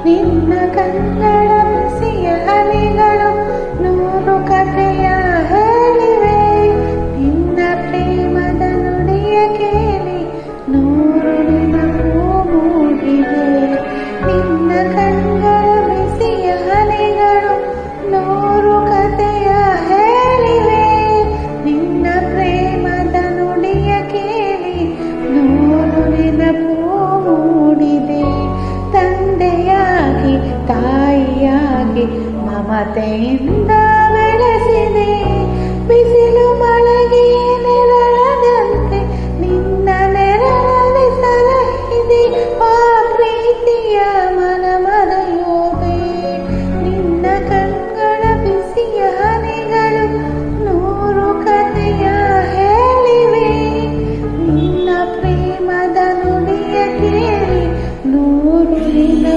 ನಿನ್ನ ಕನ್ನಡ ಬಿಸಿಯ ಹನಿಗಳು ನೂರು ಕಥೆಯ ಹೇಳಿವೆ. ನಿನ್ನ ಪ್ರೇಮದ ನುಡಿಯ ಕೇಳಿ ನೂರು ನೆನಪು ಮೂಡಿದೆ. ನಿನ್ನ ಕನ್ನಡ ಬಿಸಿಯ ಹನಿಗಳು ನೂರು ಕಥೆಯ ಹೇಳಿವೆ. ನಿನ್ನ ಪ್ರೇಮದ ನುಡಿಯ ಕೇಳಿ ನೂರು ನೆನಪು ಮೂಡಿದೆ. ತಂದೆಯಾಗಿ ತಾಯಿಯಾಗಿ ಮಮತೆಯಿಂದ ಬೆಳೆಸಿದೆ. ಬಿಸಿಲು